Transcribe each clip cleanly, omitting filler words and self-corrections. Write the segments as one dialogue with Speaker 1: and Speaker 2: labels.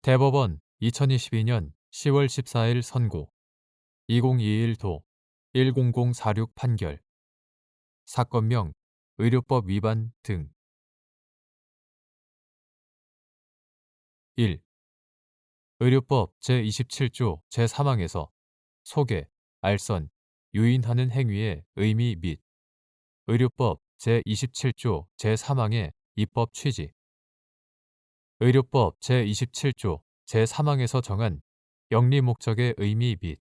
Speaker 1: 대법원 2022년 10월 14일 선고 2021도 10046 판결 사건명 의료법 위반 등 1. 의료법 제27조 제3항에서 소개, 알선, 유인하는 행위의 의미 및 의료법 제27조 제3항의 입법 취지 의료법 제27조 제3항에서 정한 영리 목적의 의미 및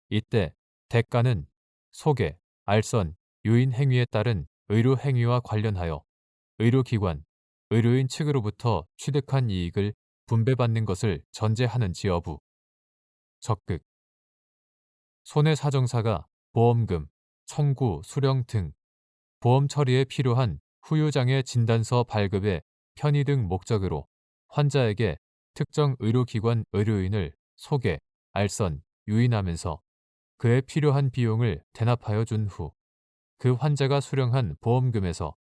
Speaker 1: 이때 대가는 소개, 알선, 유인 행위에 따른 의료 행위와 관련하여 의료기관, 의료인 측으로부터 취득한 이익을 분배받는 것을 전제하는지 여부. 적극. 손해사정사가 보험금, 청구, 수령 등 보험 처리에 필요한 후유장애 진단서 발급의 편의 등 목적으로 환자에게 특정 의료기관 의료인을 소개, 알선, 유인하면서 그에 필요한 비용을 대납하여 준 후 그 환자가 수령한 보험금에서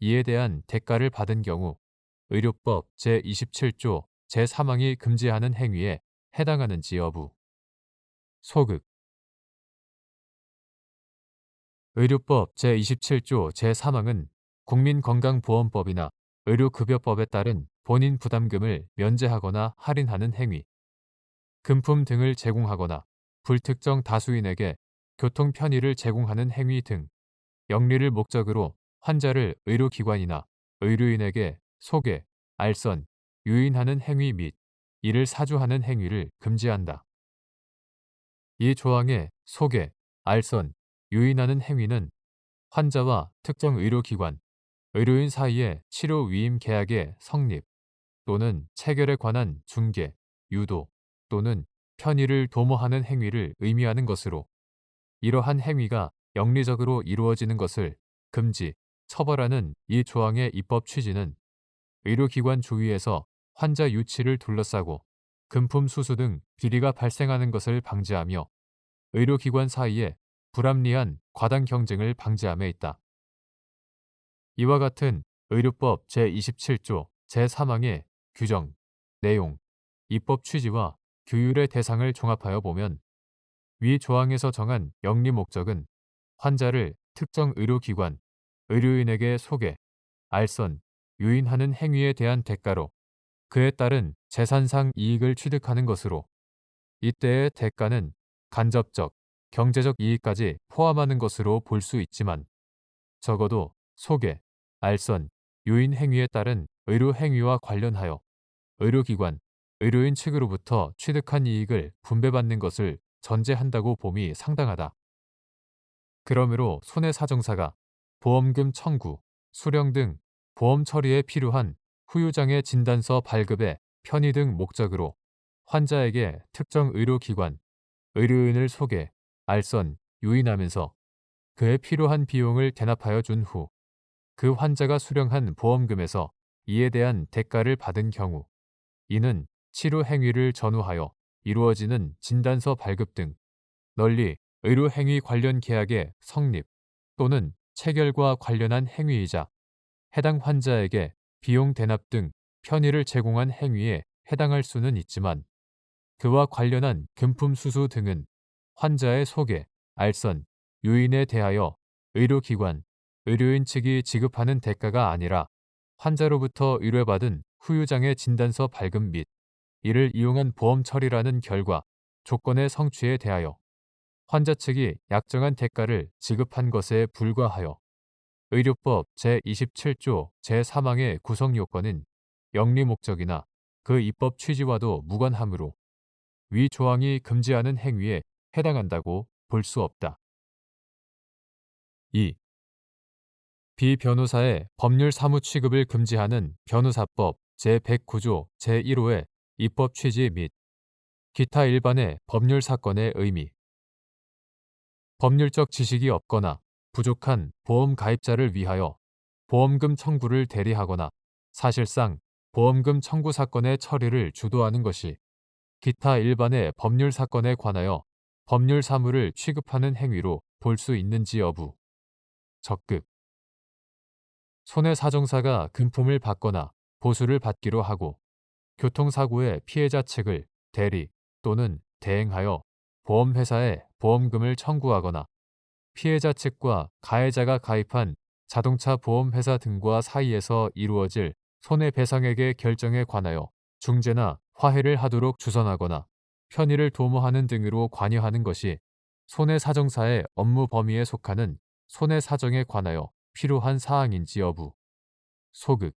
Speaker 1: 이에 대한 대가를 받은 경우 의료법 제27조 제3항이 금지하는 행위에 해당하는지 여부. 소극. 의료법 제27조 제3항은 국민건강보험법이나 의료급여법에 따른 본인 부담금을 면제하거나 할인하는 행위, 금품 등을 제공하거나 불특정 다수인에게 교통 편의를 제공하는 행위 등 영리를 목적으로 환자를 의료기관이나 의료인에게 소개, 알선, 유인하는 행위 및 이를 사주하는 행위를 금지한다. 이 조항의 소개, 알선, 유인하는 행위는 환자와 특정 의료기관, 의료인 사이의 치료 위임 계약의 성립 또는 체결에 관한 중개, 유도 또는 편의를 도모하는 행위를 의미하는 것으로 이러한 행위가 영리적으로 이루어지는 것을 금지, 처벌하는 이 조항의 입법 취지는 의료기관 주위에서 환자 유치를 둘러싸고 금품 수수 등 비리가 발생하는 것을 방지하며 의료기관 사이에 불합리한 과당 경쟁을 방지함에 있다. 이와 같은 의료법 제27조 제3항의 규정, 내용, 입법 취지와 규율의 대상을 종합하여 보면 위 조항에서 정한 영리 목적은 환자를 특정 의료기관, 의료인에게 소개, 알선, 유인하는 행위에 대한 대가로 그에 따른 재산상 이익을 취득하는 것으로 이때의 대가는 간접적, 경제적 이익까지 포함하는 것으로 볼 수 있지만 적어도 소개, 알선, 유인 행위에 따른 의료 행위와 관련하여 의료기관, 의료인 측으로부터 취득한 이익을 분배받는 것을 전제한다고 봄이 상당하다. 그러므로 손해사정사가 보험금 청구, 수령 등 보험 처리에 필요한 후유장애 진단서 발급의 편의 등 목적으로 환자에게 특정 의료기관, 의료인을 소개, 알선, 유인하면서 그에 필요한 비용을 대납하여 준 후 그 환자가 수령한 보험금에서 이에 대한 대가를 받은 경우 이는 치료 행위를 전후하여 이루어지는 진단서 발급 등 널리 의료행위 관련 계약의 성립 또는 체결과 관련한 행위이자 해당 환자에게 비용 대납 등 편의를 제공한 행위에 해당할 수는 있지만 그와 관련한 금품 수수 등은 환자의 소개, 알선, 유인에 대하여 의료기관, 의료인 측이 지급하는 대가가 아니라 환자로부터 의뢰받은 후유장애 진단서 발급 및 이를 이용한 보험 처리라는 결과, 조건의 성취에 대하여 환자 측이 약정한 대가를 지급한 것에 불과하여 의료법 제27조 제3항의 구성 요건은 영리 목적이나 그 입법 취지와도 무관하므로 위 조항이 금지하는 행위에 해당한다고 볼 수 없다. 2. 비변호사의 법률 사무 취급을 금지하는 변호사법 제109조 제1호의 입법 취지 및 기타 일반의 법률 사건의 의미 법률적 지식이 없거나 부족한 보험 가입자를 위하여 보험금 청구를 대리하거나 사실상 보험금 청구 사건의 처리를 주도하는 것이 기타 일반의 법률 사건에 관하여 법률 사무를 취급하는 행위로 볼 수 있는지 여부. 적극. 손해사정사가 금품을 받거나 보수를 받기로 하고 교통사고의 피해자 측을 대리 또는 대행하여 보험회사에 보험금을 청구하거나 피해자 측과 가해자가 가입한 자동차 보험회사 등과 사이에서 이루어질 손해배상액의 결정에 관하여 중재나 화해를 하도록 주선하거나 편의를 도모하는 등으로 관여하는 것이 손해사정사의 업무 범위에 속하는 손해사정에 관하여 필요한 사항인지 여부. 소극.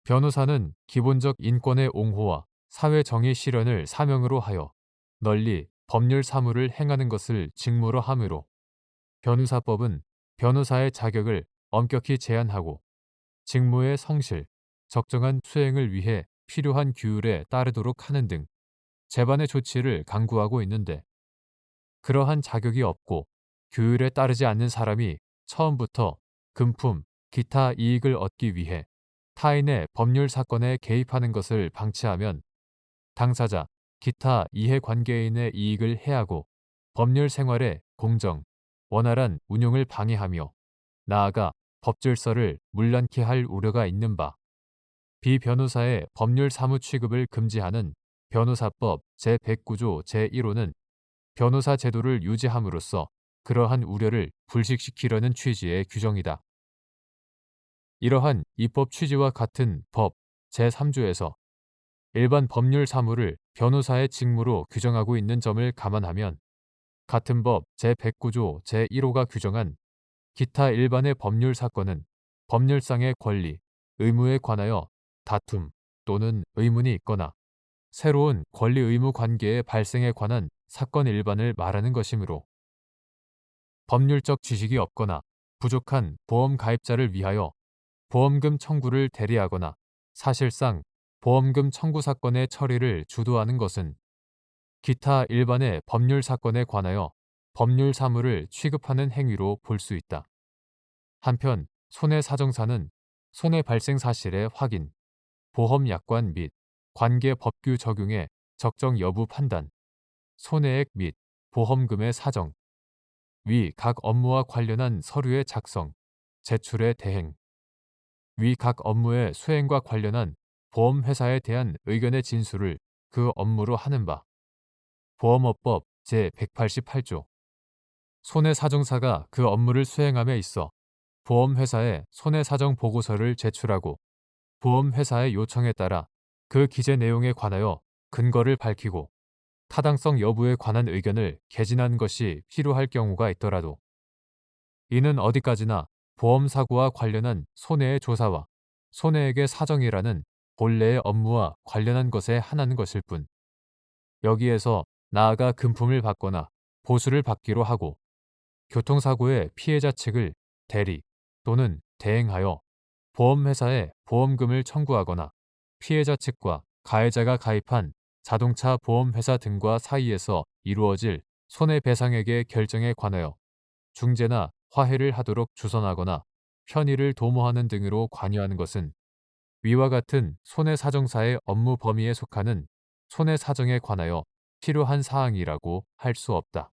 Speaker 1: 변호사는 기본적 인권의 옹호와 사회 정의 실현을 사명으로 하여 널리 법률 사무를 행하는 것을 직무로 하므로 변호사법은 변호사의 자격을 엄격히 제한하고 직무의 성실, 적정한 수행을 위해 필요한 규율에 따르도록 하는 등 제반의 조치를 강구하고 있는데 그러한 자격이 없고 규율에 따르지 않는 사람이 처음부터 금품, 기타 이익을 얻기 위해 타인의 법률 사건에 개입하는 것을 방치하면 당사자, 기타 이해관계인의 이익을 해하고 법률 생활의 공정, 원활한 운용을 방해하며 나아가 법질서를 문란케 할 우려가 있는 바 비변호사의 법률 사무 취급을 금지하는 변호사법 제109조 제1호는 변호사 제도를 유지함으로써 그러한 우려를 불식시키려는 취지의 규정이다. 이러한 입법 취지와 같은 법 제3조에서 일반 법률 사무를 변호사의 직무로 규정하고 있는 점을 감안하면 같은 법 제109조 제1호가 규정한 기타 일반의 법률 사건은 법률상의 권리, 의무에 관하여 다툼 또는 의문이 있거나 새로운 권리 의무 관계의 발생에 관한 사건 일반을 말하는 것이므로 법률적 지식이 없거나 부족한 보험 가입자를 위하여 보험금 청구를 대리하거나 사실상 보험금 청구 사건의 처리를 주도하는 것은 기타 일반의 법률 사건에 관하여 법률 사무를 취급하는 행위로 볼 수 있다. 한편 손해사정사는 손해 발생 사실의 확인, 보험 약관 및 관계 법규 적용의 적정 여부 판단, 손해액 및 보험금의 사정, 위 각 업무와 관련한 서류의 작성, 제출의 대행, 위 각 업무의 수행과 관련한 보험회사에 대한 의견의 진술을 그 업무로 하는 바. 보험업법 제188조. 손해사정사가 그 업무를 수행함에 있어 보험회사에 손해사정 보고서를 제출하고 보험회사의 요청에 따라 그 기재 내용에 관하여 근거를 밝히고 타당성 여부에 관한 의견을 개진한 것이 필요할 경우가 있더라도 이는 어디까지나 보험사고와 관련한 손해의 조사와 손해액의 사정이라는 본래의 업무와 관련한 것에 한하는 것일 뿐 여기에서 나아가 금품을 받거나 보수를 받기로 하고 교통사고의 피해자 측을 대리 또는 대행하여 보험회사에 보험금을 청구하거나 피해자 측과 가해자가 가입한 자동차 보험회사 등과 사이에서 이루어질 손해배상액의 결정에 관하여 중재나 화해를 하도록 주선하거나 편의를 도모하는 등으로 관여하는 것은 위와 같은 손해사정사의 업무 범위에 속하는 손해사정에 관하여 필요한 사항이라고 할 수 없다.